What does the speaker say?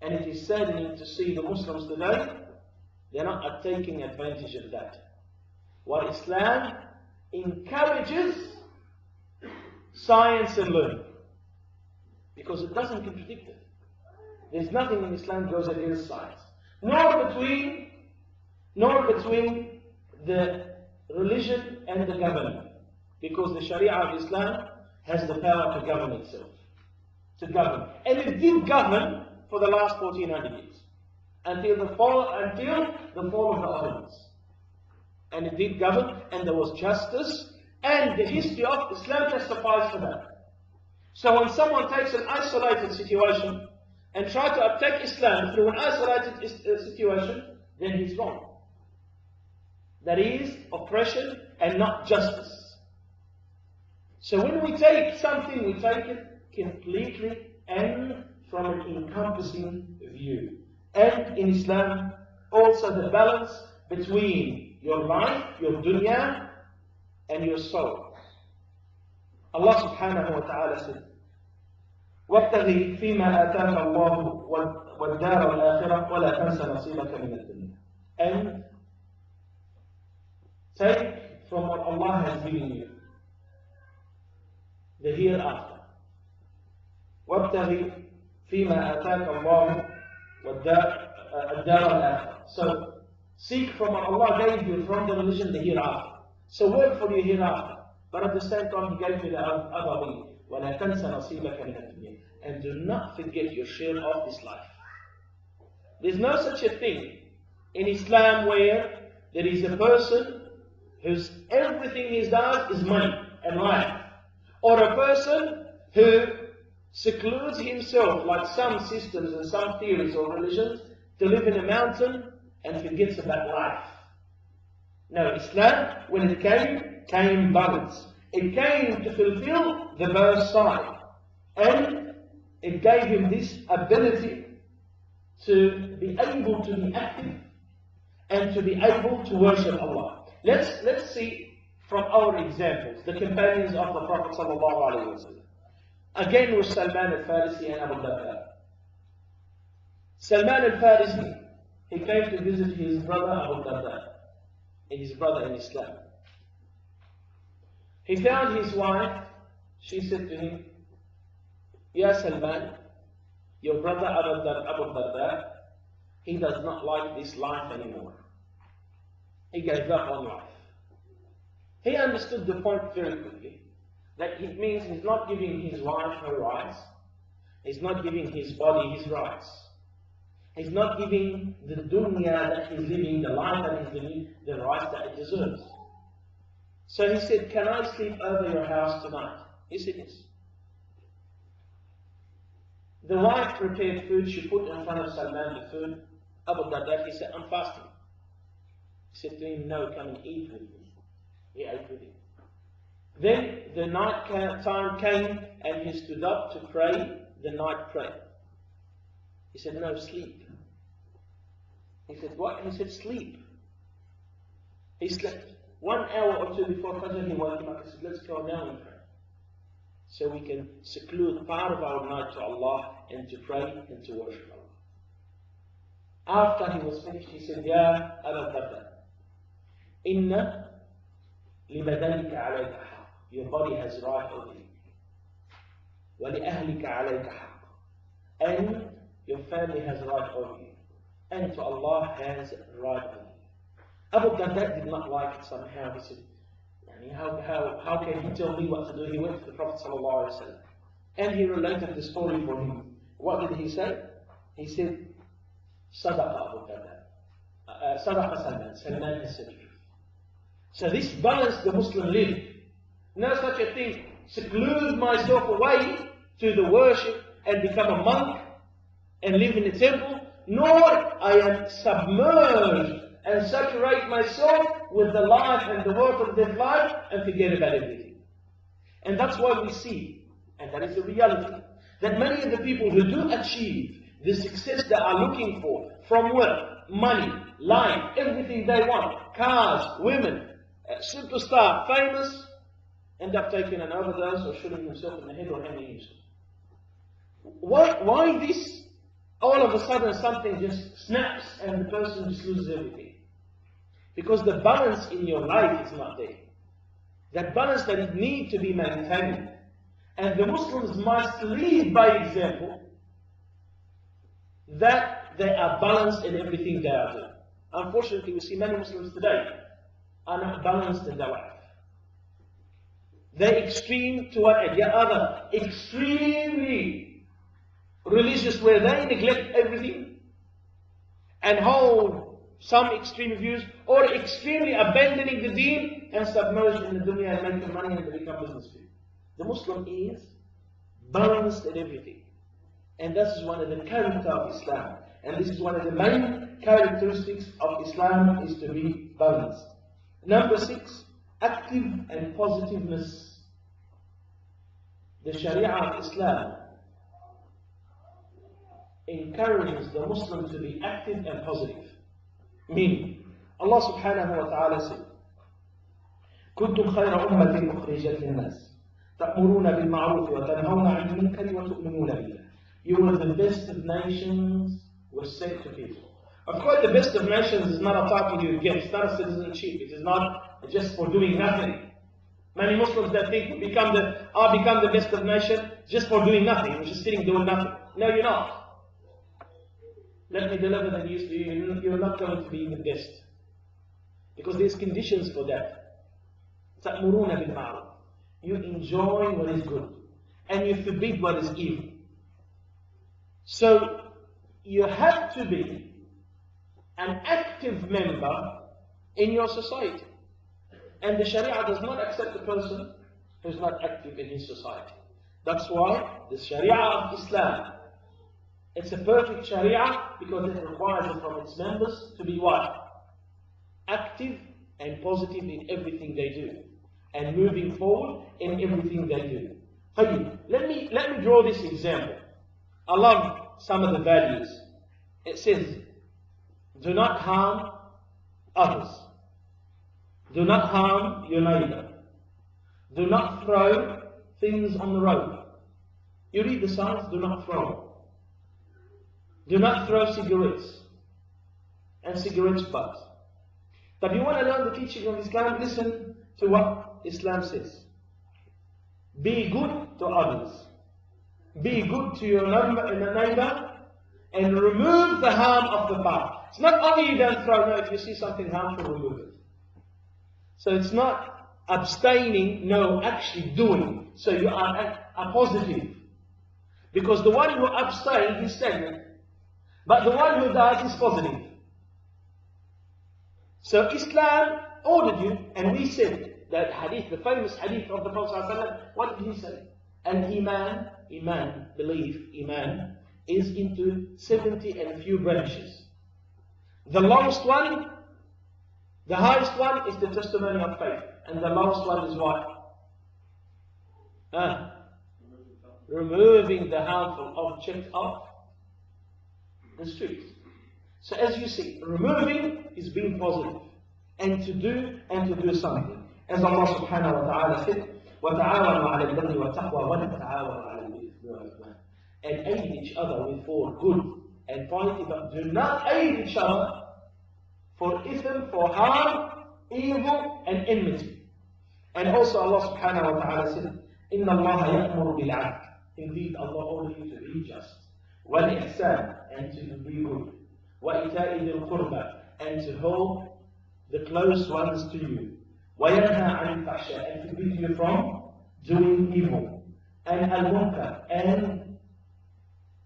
And it is saddening to see the Muslims today, they're not taking advantage of that. While Islam encourages science and learning, because it doesn't contradict it. There's nothing in Islam goes against science, nor between the religion and the government, because the Sharia of Islam has the power to govern itself, and it did govern for the last 1400 years until the fall of the Ottomans, and it did govern, and there was justice, and the history of Islam testifies for that. So when someone takes an isolated situation and tries to attack Islam through an isolated situation, then he's wrong. That is oppression and not justice. So when we take something, we take it completely and from an encompassing view. And in Islam, also the balance between your life, your dunya, and your soul. Allah subhanahu wa ta'ala said, وَابْتَغِي فِيمَا آتَاكَ اللَّهُ وَالدَّارَ الْآخِرَةَ وَلَا تَنْسَ نَصِيبَكَ مِنَ الدُّنْيَا. And take from what Allah has given you, the hereafter. وَابْتَغِي فِيمَا آتَاكَ اللَّهُ وَالدَّارَ الْآخِرَةَ. So seek from what Allah gave you from the religion, the hereafter. So work for your hereafter. But at the same time, He gave you the other way. وَلَا تَنْسَ نَصِيبَكَ مِنَ الدُّنْيَا. And do not forget your share of this life. There's no such a thing in Islam where there is a person whose everything he does is money and life, or a person who secludes himself, like some systems and some theories or religions, to live in a mountain and forgets about life. No, Islam, when it came balanced. It came to fulfill the both side, and it gave him this ability to be able to be active and to be able to worship Allah. Let's see from our examples, the companions of the Prophet ﷺ. Again with Salman al-Farisi and Abu Darda. Salman al-Farisi, he came to visit his brother Abu Darda, his brother in Islam. He found his wife. She said to him, Ya Salman, your brother Abu Darda, he does not like this life anymore. He gave up on life. He understood the point very quickly, that it means he's not giving his wife her rights, he's not giving his body his rights, he's not giving the dunya that he's living, the life that he's living, the rights that it deserves. So he said, can I sleep over your house tonight? He said, yes. The wife prepared food, she put in front of Salman the food. Abu Darda, he said, I'm fasting. He said to him, no, come and eat with me. He ate with him. Then the night time came and he stood up to pray the night prayer. He said, no, sleep. He said, what? He said, sleep. He slept. 1 hour or two before Fajr, he woke him up and said, let's go down and pray. So we can seclude part of our night to Allah and to pray and to worship Allah. After he was finished, he said, Ya Abu Darda, Inna libadanika alayka haq. Your body has right over you. Wa li ahlika alayka haq. And your family has right over you. And to Allah has right over you. Abu Darda did not like it somehow. He said, how can he tell me what to do? He went to the Prophet ﷺ and he related the story for him. What did he say? He said, Sadaqa Abu Darda. Sadaqa Salman. Salman has said the truth. So this balanced the Muslim live. No such a thing. Seclude myself away to the worship and become a monk and live in a temple. Nor I am submerged and saturate myself with the life and the work of this life and forget about everything. And that's why we see, and that is the reality, that many of the people who do achieve the success they are looking for, from wealth, money, life, everything they want, cars, women, superstar, famous, end up taking an overdose or shooting himself in the head or hanging himself. Why this? all of a sudden something just snaps and the person just loses everything. Because the balance in your life is not there. That balance that it needs to be maintained. And the Muslims must lead by example that they are balanced in everything they are doing. Unfortunately, we see many Muslims today are not balanced in their life. They're extreme to one end. The other, extremely religious where they neglect everything and hold some extreme views, or extremely abandoning the deen and submerged in the dunya and making money and they become business people. The Muslim is balanced in everything. And this is one of the character of Islam. And this is one of the main characteristics of Islam, is to be balanced. Number 6, active and positiveness. The Sharia of Islam encourages the Muslim to be active and positive. Meaning, Allah subhanahu wa ta'ala said, كنتم خير أمة أخرجت للناس تأمرون بالمعروف وتنهون عن المنكر وتؤمنون بالله. You were the best of nations, was sent to people. Of course, the best of nations is not a title you get. It's not a citizenship. It is not just for doing nothing. Many Muslims that think become the best of nation just for doing nothing. You're just sitting doing nothing. No, you're not. Let me deliver the news to you. You're not going to be the best. Because there's conditions for that. تَأْمُرُونَ بِالْمَعْرُوفِ. You enjoy what is good. And you forbid what is evil. So, you have to be an active member in your society. And the Sharia does not accept a person who is not active in his society. That's why the Sharia of Islam, it's a perfect Sharia because it requires it from its members to be what? Active and positive in everything they do. And moving forward in everything they do. Let me draw this example. I love some of the values. It says, do not harm others. Do not harm your neighbor. Do not throw things on the road. You read the signs, do not throw. Do not throw cigarettes and cigarette butts. But if you want to learn the teaching of Islam, listen to what Islam says. Be good to others. Be good to your neighbor and remove the harm of the path. It's not only you don't throw, no, if you see something harmful, remove it. So it's not abstaining, no, actually doing. So you are positive. Because the one who abstains is stagnant. But the one who does is positive. So Islam ordered you, and we said that hadith, the famous hadith of the Prophet ﷺ, what did he say? Iman, belief, Iman, is into 70 and a few branches. The lowest one, the highest one is the testimony of faith. And the lowest one is what? Removing the harmful object off the street. So as you see, removing is being positive. And to do something. As Allah subhanahu wa ta'ala said, وَتَعَاوَنُوا عَلَى الْبِرِّ وَالتَّقْوَى وَلَا تَعَاوَنُوا عَلَى الْإِثْمِ وَالْعُدْوَانِ. And aid each other with for good and piety, but do not aid each other for ithm, for harm, evil, and enmity. And also Allah subhanahu wa ta'ala said, إِنَّ اللَّهَ يَأْمُرُ بِالْعَدْلِ. Indeed, Allah orders you to be just. وَالْإِحْسَانِ, and to be good. وَإِيتَاءِ ذِي الْقُرْبَى, and to hold the close ones to you. وَيَنْهَى عَنِ الْفَحْشَاءِ, and forbid you from doing evil. And al-munkar, and